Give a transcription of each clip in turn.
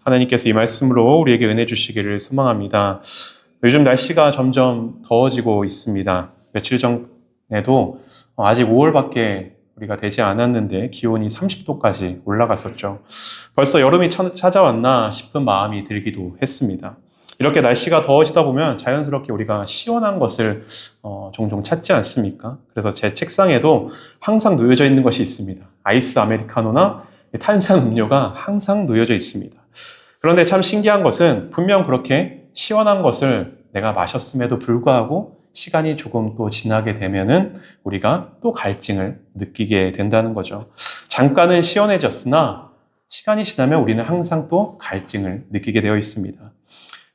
하나님께서 이 말씀으로 우리에게 은혜 주시기를 소망합니다. 요즘 날씨가 점점 더워지고 있습니다. 며칠 전에도 아직 5월밖에 우리가 되지 않았는데 기온이 30도까지 올라갔었죠. 벌써 여름이 찾아왔나 싶은 마음이 들기도 했습니다. 이렇게 날씨가 더워지다 보면 자연스럽게 우리가 시원한 것을 종종 찾지 않습니까? 그래서 제 책상에도 항상 놓여져 있는 것이 있습니다. 아이스 아메리카노나 탄산 음료가 항상 놓여져 있습니다. 그런데 참 신기한 것은 분명 그렇게 시원한 것을 내가 마셨음에도 불구하고 시간이 조금 또 지나게 되면은 우리가 또 갈증을 느끼게 된다는 거죠. 잠깐은 시원해졌으나 시간이 지나면 우리는 항상 또 갈증을 느끼게 되어 있습니다.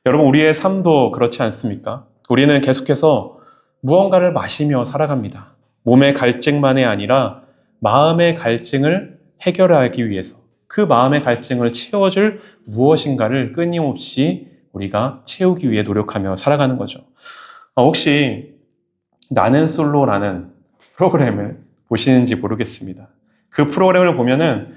여러분, 우리의 삶도 그렇지 않습니까? 우리는 계속해서 무언가를 마시며 살아갑니다. 몸의 갈증만이 아니라 마음의 갈증을 해결하기 위해서 그 마음의 갈증을 채워줄 무엇인가를 끊임없이 우리가 채우기 위해 노력하며 살아가는 거죠. 혹시 나는 솔로라는 프로그램을 보시는지 모르겠습니다. 그 프로그램을 보면은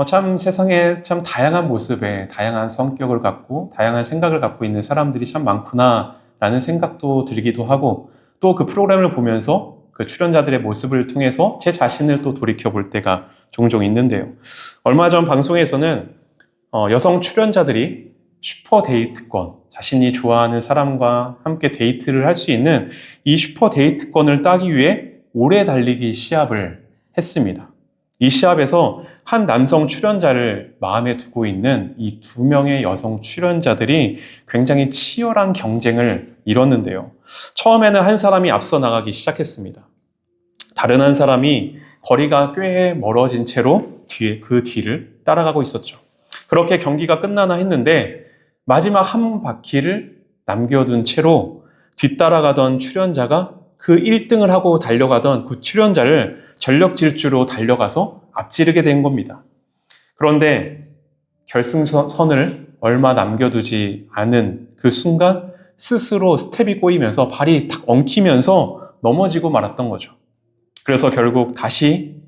참 세상에 참 다양한 모습에 다양한 성격을 갖고 다양한 생각을 갖고 있는 사람들이 참 많구나라는 생각도 들기도 하고 또 그 프로그램을 보면서 그 출연자들의 모습을 통해서 제 자신을 또 돌이켜볼 때가 종종 있는데요. 얼마 전 방송에서는 여성 출연자들이 슈퍼 데이트권, 자신이 좋아하는 사람과 함께 데이트를 할 수 있는 이 슈퍼 데이트권을 따기 위해 오래 달리기 시합을 했습니다. 이 시합에서 한 남성 출연자를 마음에 두고 있는 이 두 명의 여성 출연자들이 굉장히 치열한 경쟁을 이뤘는데요. 처음에는 한 사람이 앞서 나가기 시작했습니다. 다른 한 사람이 거리가 꽤 멀어진 채로 그 뒤를 따라가고 있었죠. 그렇게 경기가 끝나나 했는데 마지막 한 바퀴를 남겨둔 채로 뒤따라가던 출연자가 그 1등을 하고 달려가던 그 출연자를 전력 질주로 달려가서 앞지르게 된 겁니다. 그런데 결승선을 얼마 남겨두지 않은 그 순간 스스로 스텝이 꼬이면서 발이 탁 엉키면서 넘어지고 말았던 거죠. 그래서 결국 다시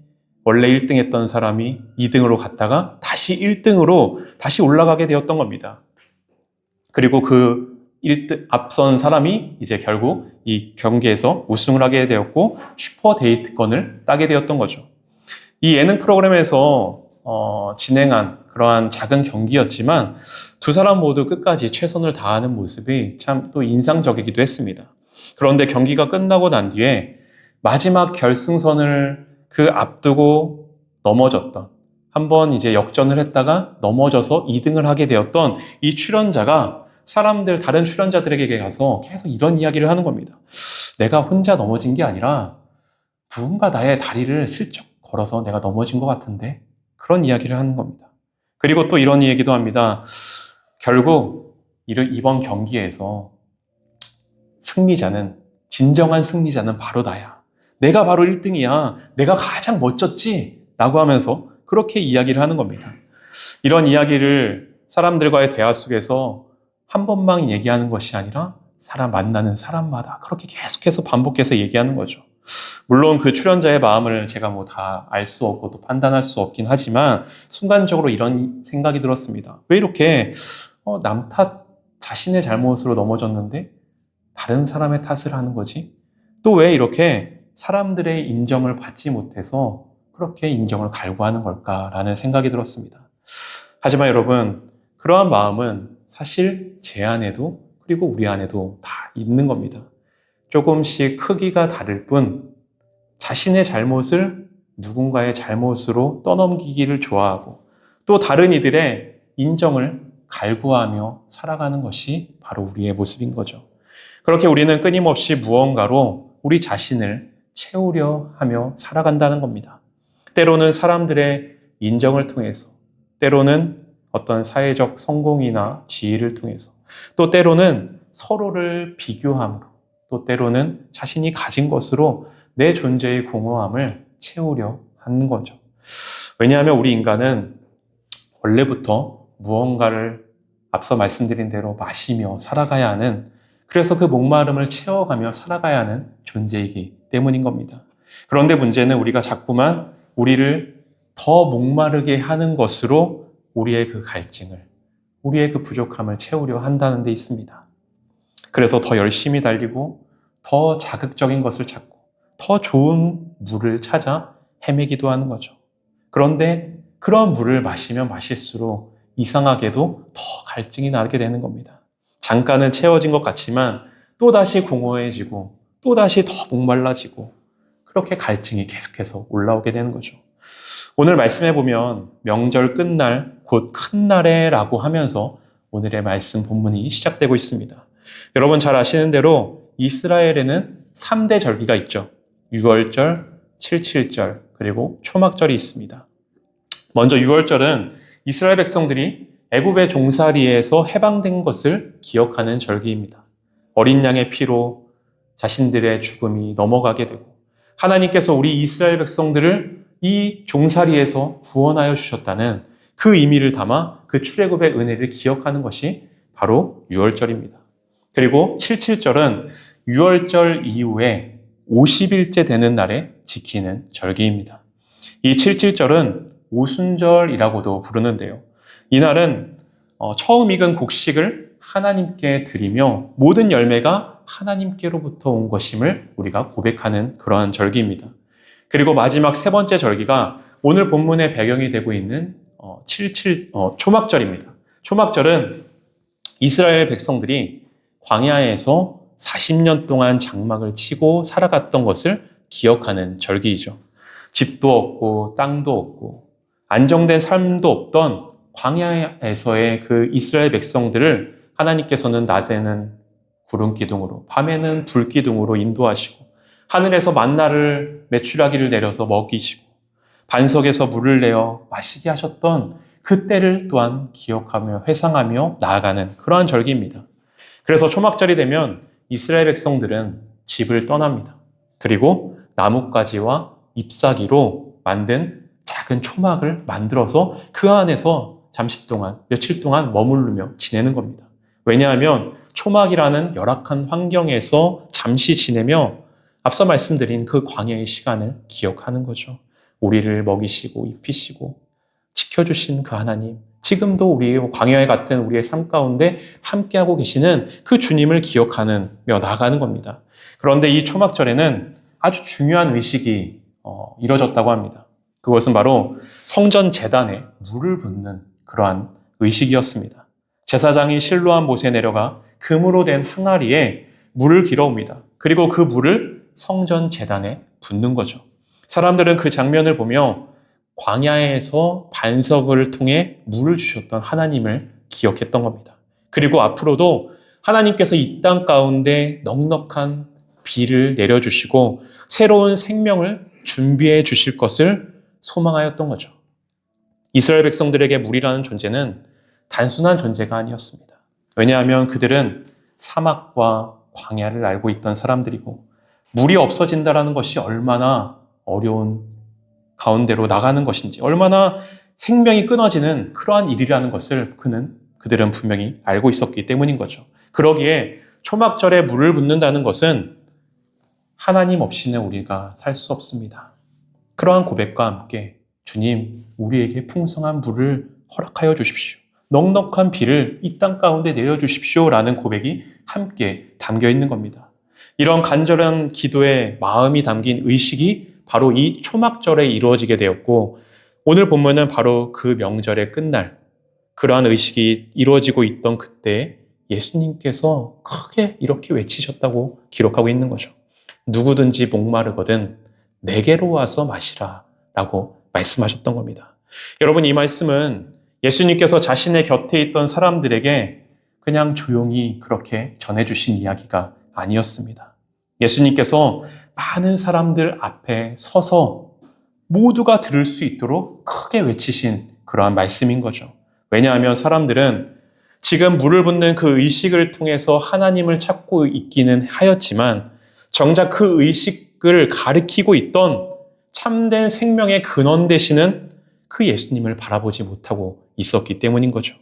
원래 1등 했던 사람이 2등으로 갔다가 다시 1등으로 다시 올라가게 되었던 겁니다. 그리고 그 1등 앞선 사람이 이제 결국 이 경기에서 우승을 하게 되었고 슈퍼 데이트권을 따게 되었던 거죠. 이 예능 프로그램에서 진행한 그러한 작은 경기였지만 두 사람 모두 끝까지 최선을 다하는 모습이 참 또 인상적이기도 했습니다. 그런데 경기가 끝나고 난 뒤에 마지막 결승선을 그 앞두고 넘어졌던 한번 이제 역전을 했다가 넘어져서 2등을 하게 되었던 이 출연자가 다른 출연자들에게 가서 계속 이런 이야기를 하는 겁니다. 내가 혼자 넘어진 게 아니라 누군가 나의 다리를 슬쩍 걸어서 내가 넘어진 것 같은데 그런 이야기를 하는 겁니다. 그리고 또 이런 얘기도 합니다. 결국 이번 경기에서 진정한 승리자는 바로 나야. 내가 바로 1등이야. 내가 가장 멋졌지? 라고 하면서 그렇게 이야기를 하는 겁니다. 이런 이야기를 사람들과의 대화 속에서 한 번만 얘기하는 것이 아니라 만나는 사람마다 그렇게 계속해서 반복해서 얘기하는 거죠. 물론 그 출연자의 마음을 제가 다 알 수 없고 또 판단할 수 없긴 하지만 순간적으로 이런 생각이 들었습니다. 왜 이렇게 남 탓, 자신의 잘못으로 넘어졌는데 다른 사람의 탓을 하는 거지? 또 왜 이렇게 사람들의 인정을 받지 못해서 그렇게 인정을 갈구하는 걸까라는 생각이 들었습니다. 하지만 여러분, 그러한 마음은 사실 제 안에도 그리고 우리 안에도 다 있는 겁니다. 조금씩 크기가 다를 뿐 자신의 잘못을 누군가의 잘못으로 떠넘기기를 좋아하고 또 다른 이들의 인정을 갈구하며 살아가는 것이 바로 우리의 모습인 거죠. 그렇게 우리는 끊임없이 무언가로 우리 자신을 채우려 하며 살아간다는 겁니다. 때로는 사람들의 인정을 통해서, 때로는 어떤 사회적 성공이나 지위를 통해서, 또 때로는 서로를 비교함으로, 또 때로는 자신이 가진 것으로 내 존재의 공허함을 채우려 하는 거죠. 왜냐하면 우리 인간은 원래부터 무언가를 앞서 말씀드린 대로 마시며 살아가야 하는, 그래서 그 목마름을 채워가며 살아가야 하는 존재이기 때문인 겁니다. 그런데 문제는 우리가 자꾸만 우리를 더 목마르게 하는 것으로 우리의 그 갈증을, 우리의 그 부족함을 채우려 한다는 데 있습니다. 그래서 더 열심히 달리고 더 자극적인 것을 찾고 더 좋은 물을 찾아 헤매기도 하는 거죠. 그런데 그런 물을 마시면 마실수록 이상하게도 더 갈증이 나게 되는 겁니다. 잠깐은 채워진 것 같지만 또다시 공허해지고 또다시 더 목말라지고 그렇게 갈증이 계속해서 올라오게 되는 거죠. 오늘 말씀해 보면 명절 끝날 곧 큰 날에라고 하면서 오늘의 말씀 본문이 시작되고 있습니다. 여러분 잘 아시는 대로 이스라엘에는 3대 절기가 있죠. 유월절, 칠칠절, 그리고 초막절이 있습니다. 먼저 유월절은 이스라엘 백성들이 애굽의 종살이에서 해방된 것을 기억하는 절기입니다. 어린 양의 피로 자신들의 죽음이 넘어가게 되고 하나님께서 우리 이스라엘 백성들을 이 종살이에서 구원하여 주셨다는 그 의미를 담아 그 출애굽의 은혜를 기억하는 것이 바로 유월절입니다. 그리고 칠칠절은 유월절 이후에 50일째 되는 날에 지키는 절기입니다. 이 칠칠절은 오순절이라고도 부르는데요. 이날은 처음 익은 곡식을 하나님께 드리며 모든 열매가 하나님께로부터 온 것임을 우리가 고백하는 그러한 절기입니다. 그리고 마지막 세 번째 절기가 오늘 본문의 배경이 되고 있는 초막절입니다. 초막절은 이스라엘 백성들이 광야에서 40년 동안 장막을 치고 살아갔던 것을 기억하는 절기이죠. 집도 없고 땅도 없고 안정된 삶도 없던 광야에서의 그 이스라엘 백성들을 하나님께서는 낮에는 구름 기둥으로 밤에는 불 기둥으로 인도하시고 하늘에서 만나를 메추라기를 내려서 먹이시고 반석에서 물을 내어 마시게 하셨던 그 때를 또한 기억하며 회상하며 나아가는 그러한 절기입니다. 그래서 초막절이 되면 이스라엘 백성들은 집을 떠납니다. 그리고 나뭇가지와 잎사귀로 만든 작은 초막을 만들어서 그 안에서 잠시 동안, 며칠 동안 머무르며 지내는 겁니다. 왜냐하면 초막이라는 열악한 환경에서 잠시 지내며 앞서 말씀드린 그 광야의 시간을 기억하는 거죠. 우리를 먹이시고 입히시고 지켜주신 그 하나님, 지금도 우리의 광야에 같은 우리의 삶 가운데 함께하고 계시는 그 주님을 기억하며 나아가는 겁니다. 그런데 이 초막절에는 아주 중요한 의식이 이뤄졌다고 합니다. 그것은 바로 성전 제단에 물을 붓는 그러한 의식이었습니다. 제사장이 실로암 못에 내려가 금으로 된 항아리에 물을 길어옵니다. 그리고 그 물을 성전 제단에 붓는 거죠. 사람들은 그 장면을 보며 광야에서 반석을 통해 물을 주셨던 하나님을 기억했던 겁니다. 그리고 앞으로도 하나님께서 이 땅 가운데 넉넉한 비를 내려주시고 새로운 생명을 준비해 주실 것을 소망하였던 거죠. 이스라엘 백성들에게 물이라는 존재는 단순한 존재가 아니었습니다. 왜냐하면 그들은 사막과 광야를 알고 있던 사람들이고 물이 없어진다는 것이 얼마나 어려운 가운데로 나가는 것인지, 얼마나 생명이 끊어지는 그러한 일이라는 것을 그들은 분명히 알고 있었기 때문인 거죠. 그러기에 초막절에 물을 붓는다는 것은 하나님 없이는 우리가 살 수 없습니다. 그러한 고백과 함께 주님, 우리에게 풍성한 물을 허락하여 주십시오. 넉넉한 비를 이 땅 가운데 내려주십시오 라는 고백이 함께 담겨 있는 겁니다. 이런 간절한 기도의 마음이 담긴 의식이 바로 이 초막절에 이루어지게 되었고 오늘 본문은 바로 그 명절의 끝날 그러한 의식이 이루어지고 있던 그때 예수님께서 크게 이렇게 외치셨다고 기록하고 있는 거죠. 누구든지 목마르거든 내게로 와서 마시라 라고 말씀하셨던 겁니다. 여러분 이 말씀은 예수님께서 자신의 곁에 있던 사람들에게 그냥 조용히 그렇게 전해주신 이야기가 아니었습니다. 예수님께서 많은 사람들 앞에 서서 모두가 들을 수 있도록 크게 외치신 그러한 말씀인 거죠. 왜냐하면 사람들은 지금 물을 붓는 그 의식을 통해서 하나님을 찾고 있기는 하였지만 정작 그 의식을 가리키고 있던 참된 생명의 근원 되시는 그 예수님을 바라보지 못하고 있었기 때문인 거죠.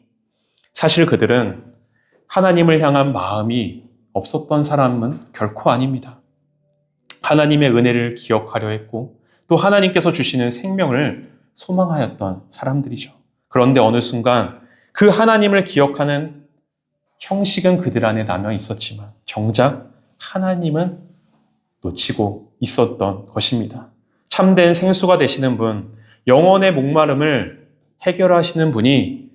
사실 그들은 하나님을 향한 마음이 없었던 사람은 결코 아닙니다. 하나님의 은혜를 기억하려 했고 또 하나님께서 주시는 생명을 소망하였던 사람들이죠. 그런데 어느 순간 그 하나님을 기억하는 형식은 그들 안에 남아 있었지만 정작 하나님은 놓치고 있었던 것입니다. 참된 생수가 되시는 분, 영혼의 목마름을 해결하시는 분이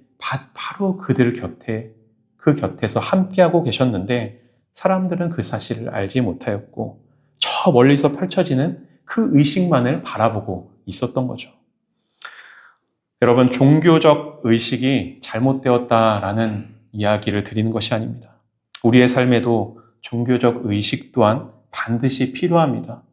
바로 그들 곁에, 그 곁에서 함께하고 계셨는데 사람들은 그 사실을 알지 못하였고 저 멀리서 펼쳐지는 그 의식만을 바라보고 있었던 거죠. 여러분, 종교적 의식이 잘못되었다라는 이야기를 드리는 것이 아닙니다. 우리의 삶에도 종교적 의식 또한 반드시 필요합니다.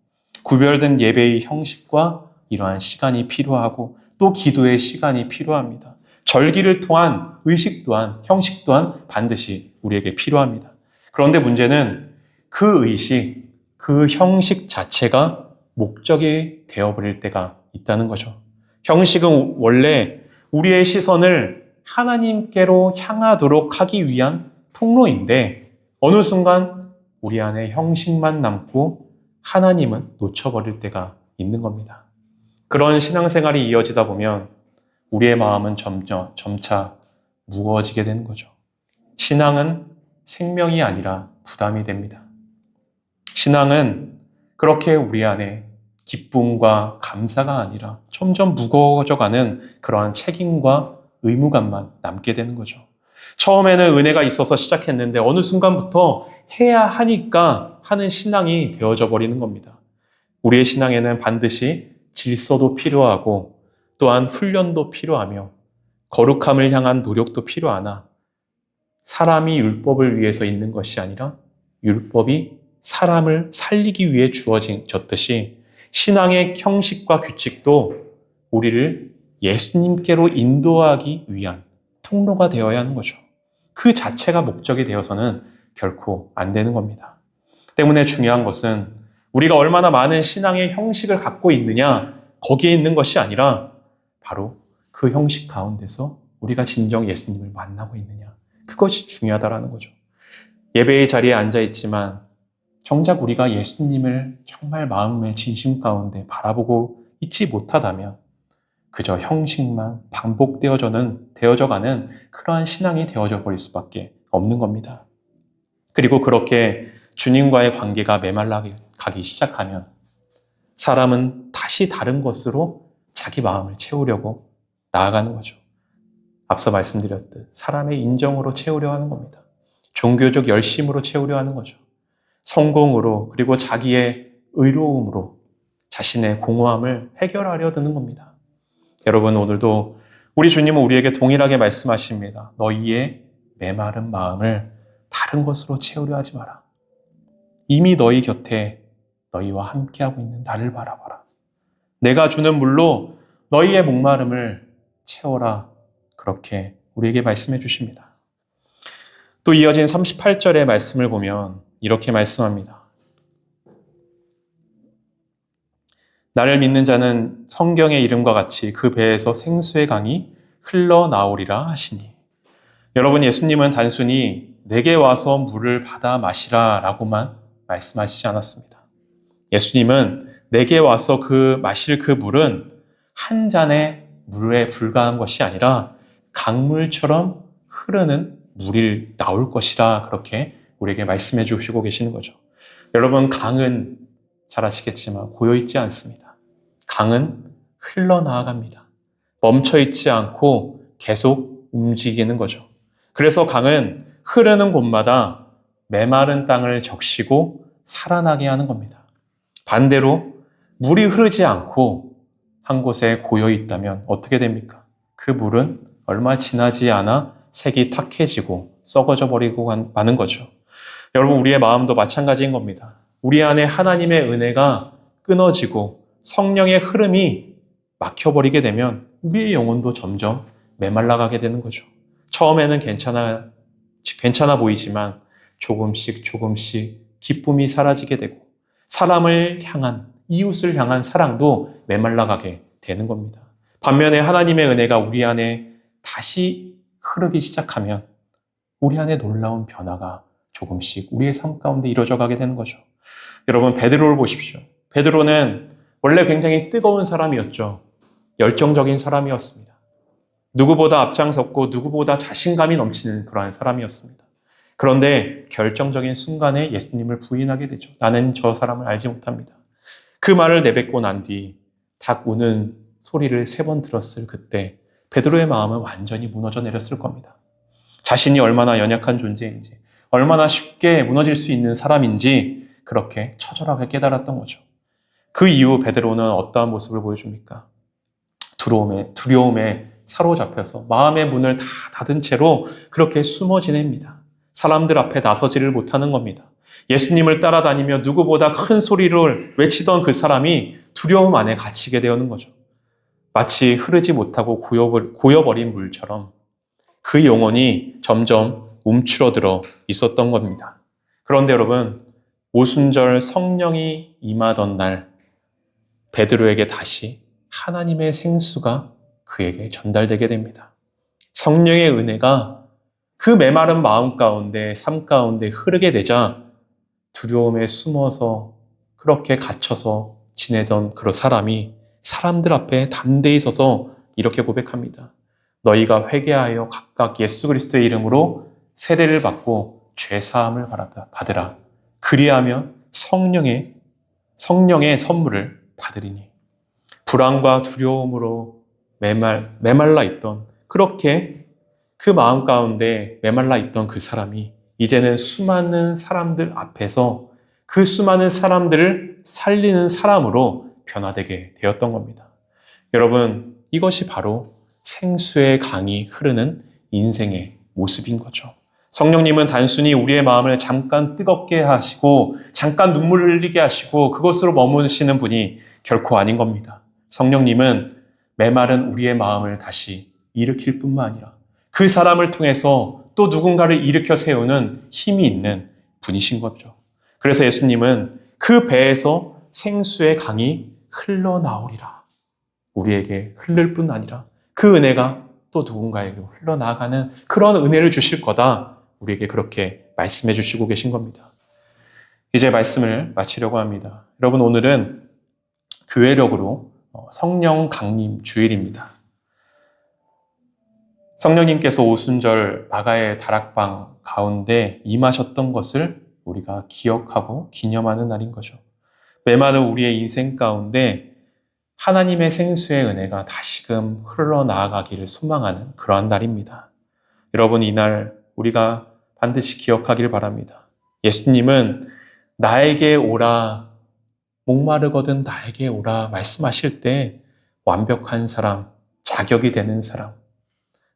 구별된 예배의 형식과 이러한 시간이 필요하고 또 기도의 시간이 필요합니다. 절기를 통한 의식 또한 형식 또한 반드시 우리에게 필요합니다. 그런데 문제는 그 의식, 그 형식 자체가 목적이 되어버릴 때가 있다는 거죠. 형식은 원래 우리의 시선을 하나님께로 향하도록 하기 위한 통로인데 어느 순간 우리 안에 형식만 남고 하나님은 놓쳐버릴 때가 있는 겁니다. 그런 신앙생활이 이어지다 보면 우리의 마음은 점차 무거워지게 되는 거죠. 신앙은 생명이 아니라 부담이 됩니다. 신앙은 그렇게 우리 안에 기쁨과 감사가 아니라 점점 무거워져가는 그러한 책임과 의무감만 남게 되는 거죠. 처음에는 은혜가 있어서 시작했는데 어느 순간부터 해야 하니까 하는 신앙이 되어져 버리는 겁니다. 우리의 신앙에는 반드시 질서도 필요하고 또한 훈련도 필요하며 거룩함을 향한 노력도 필요하나 사람이 율법을 위해서 있는 것이 아니라 율법이 사람을 살리기 위해 주어졌듯이 신앙의 형식과 규칙도 우리를 예수님께로 인도하기 위한 통로가 되어야 하는 거죠. 그 자체가 목적이 되어서는 결코 안 되는 겁니다. 때문에 중요한 것은 우리가 얼마나 많은 신앙의 형식을 갖고 있느냐, 거기에 있는 것이 아니라 바로 그 형식 가운데서 우리가 진정 예수님을 만나고 있느냐, 그것이 중요하다라는 거죠. 예배의 자리에 앉아 있지만 정작 우리가 예수님을 정말 마음의 진심 가운데 바라보고 있지 못하다면 그저 형식만 되어져가는 그러한 신앙이 되어져 버릴 수밖에 없는 겁니다. 그리고 그렇게 주님과의 관계가 메말라가기 시작하면 사람은 다시 다른 것으로 자기 마음을 채우려고 나아가는 거죠. 앞서 말씀드렸듯 사람의 인정으로 채우려 하는 겁니다. 종교적 열심으로 채우려 하는 거죠. 성공으로 그리고 자기의 의로움으로 자신의 공허함을 해결하려 드는 겁니다. 여러분, 오늘도 우리 주님은 우리에게 동일하게 말씀하십니다. 너희의 메마른 마음을 다른 것으로 채우려 하지 마라. 이미 너희 곁에 너희와 함께하고 있는 나를 바라봐라. 내가 주는 물로 너희의 목마름을 채워라. 그렇게 우리에게 말씀해 주십니다. 또 이어진 38절의 말씀을 보면 이렇게 말씀합니다. 나를 믿는 자는 성경의 이름과 같이 그 배에서 생수의 강이 흘러나오리라 하시니. 여러분, 예수님은 단순히 내게 와서 물을 받아 마시라 라고만 말씀하시지 않았습니다. 예수님은 내게 와서 마실 그 물은 한 잔의 물에 불과한 것이 아니라 강물처럼 흐르는 물이 나올 것이라 그렇게 우리에게 말씀해 주시고 계시는 거죠. 여러분, 강은 잘 아시겠지만 고여있지 않습니다. 강은 흘러나아갑니다. 멈춰있지 않고 계속 움직이는 거죠. 그래서 강은 흐르는 곳마다 메마른 땅을 적시고 살아나게 하는 겁니다. 반대로 물이 흐르지 않고 한 곳에 고여있다면 어떻게 됩니까? 그 물은 얼마 지나지 않아 색이 탁해지고 썩어져 버리고 마는 거죠. 여러분, 우리의 마음도 마찬가지인 겁니다. 우리 안에 하나님의 은혜가 끊어지고 성령의 흐름이 막혀버리게 되면 우리의 영혼도 점점 메말라가게 되는 거죠. 처음에는 괜찮아 보이지만 조금씩 기쁨이 사라지게 되고 사람을 향한, 이웃을 향한 사랑도 메말라가게 되는 겁니다. 반면에 하나님의 은혜가 우리 안에 다시 흐르기 시작하면 우리 안에 놀라운 변화가 조금씩 우리의 삶 가운데 이루어져 가게 되는 거죠. 여러분, 베드로를 보십시오. 베드로는 원래 굉장히 뜨거운 사람이었죠. 열정적인 사람이었습니다. 누구보다 앞장섰고 누구보다 자신감이 넘치는 그러한 사람이었습니다. 그런데 결정적인 순간에 예수님을 부인하게 되죠. 나는 저 사람을 알지 못합니다. 그 말을 내뱉고 난 뒤 닭 우는 소리를 3번 들었을 그때 베드로의 마음은 완전히 무너져 내렸을 겁니다. 자신이 얼마나 연약한 존재인지, 얼마나 쉽게 무너질 수 있는 사람인지 그렇게 처절하게 깨달았던 거죠. 그 이후 베드로는 어떠한 모습을 보여줍니까? 두려움에 사로잡혀서 마음의 문을 다 닫은 채로 그렇게 숨어 지냅니다. 사람들 앞에 나서지를 못하는 겁니다. 예수님을 따라다니며 누구보다 큰 소리를 외치던 그 사람이 두려움 안에 갇히게 되는 거죠. 마치 흐르지 못하고 고여버린 물처럼 그 영혼이 점점 움츠러들어 있었던 겁니다. 그런데 여러분, 오순절 성령이 임하던 날 베드로에게 다시 하나님의 생수가 그에게 전달되게 됩니다. 성령의 은혜가 그 메마른 마음 가운데, 삶 가운데 흐르게 되자 두려움에 숨어서 그렇게 갇혀서 지내던 그 사람이 사람들 앞에 담대히 서서 이렇게 고백합니다. 너희가 회개하여 각각 예수 그리스도의 이름으로 세례를 받고 죄 사함을 받으라. 그리하면 성령의 선물을 받으리니. 불안과 두려움으로 메말라 있던, 그렇게 그 마음 가운데 메말라 있던 그 사람이 이제는 수많은 사람들 앞에서 그 수많은 사람들을 살리는 사람으로 변화되게 되었던 겁니다. 여러분, 이것이 바로 생수의 강이 흐르는 인생의 모습인 거죠. 성령님은 단순히 우리의 마음을 잠깐 뜨겁게 하시고 잠깐 눈물을 흘리게 하시고 그것으로 머무시는 분이 결코 아닌 겁니다. 성령님은 메마른 우리의 마음을 다시 일으킬 뿐만 아니라 그 사람을 통해서 또 누군가를 일으켜 세우는 힘이 있는 분이신 거죠. 그래서 예수님은 그 배에서 생수의 강이 흘러나오리라. 우리에게 흐를 뿐 아니라 그 은혜가 또 누군가에게 흘러나가는 그런 은혜를 주실 거다. 우리에게 그렇게 말씀해 주시고 계신 겁니다. 이제 말씀을 마치려고 합니다. 여러분, 오늘은 교회력으로 성령 강림 주일입니다. 성령님께서 오순절 마가의 다락방 가운데 임하셨던 것을 우리가 기억하고 기념하는 날인 거죠. 메마른 우리의 인생 가운데 하나님의 생수의 은혜가 다시금 흘러나아가기를 소망하는 그러한 날입니다. 여러분, 이날 우리가 반드시 기억하길 바랍니다. 예수님은 나에게 오라, 목마르거든 나에게 오라 말씀하실 때 완벽한 사람, 자격이 되는 사람,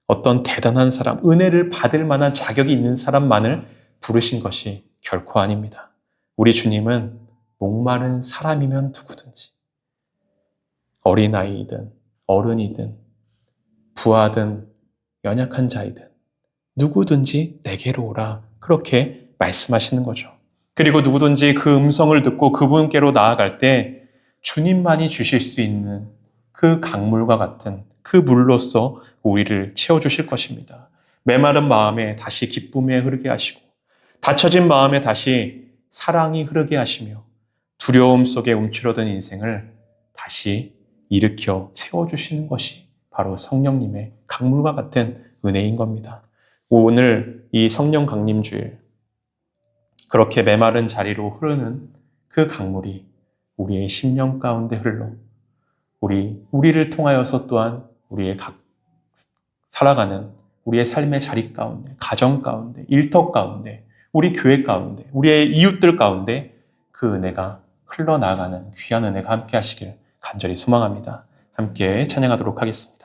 어떤 대단한 사람, 은혜를 받을 만한 자격이 있는 사람만을 부르신 것이 결코 아닙니다. 우리 주님은 목마른 사람이면 누구든지, 어린아이이든 어른이든 부하든 연약한 자이든 누구든지 내게로 오라, 그렇게 말씀하시는 거죠. 그리고 누구든지 그 음성을 듣고 그분께로 나아갈 때 주님만이 주실 수 있는 그 강물과 같은 그 물로써 우리를 채워주실 것입니다. 메마른 마음에 다시 기쁨에 흐르게 하시고 닫혀진 마음에 다시 사랑이 흐르게 하시며 두려움 속에 움츠러든 인생을 다시 일으켜 세워주시는 것이 바로 성령님의 강물과 같은 은혜인 겁니다. 오늘 이 성령 강림주일, 그렇게 메마른 자리로 흐르는 그 강물이 우리의 심령 가운데 흘러 우리를 통하여서 또한 우리의 살아가는 우리의 삶의 자리 가운데, 가정 가운데, 일터 가운데, 우리 교회 가운데, 우리의 이웃들 가운데 그 은혜가 흘러나가는 귀한 은혜가 함께 하시길 간절히 소망합니다. 함께 찬양하도록 하겠습니다.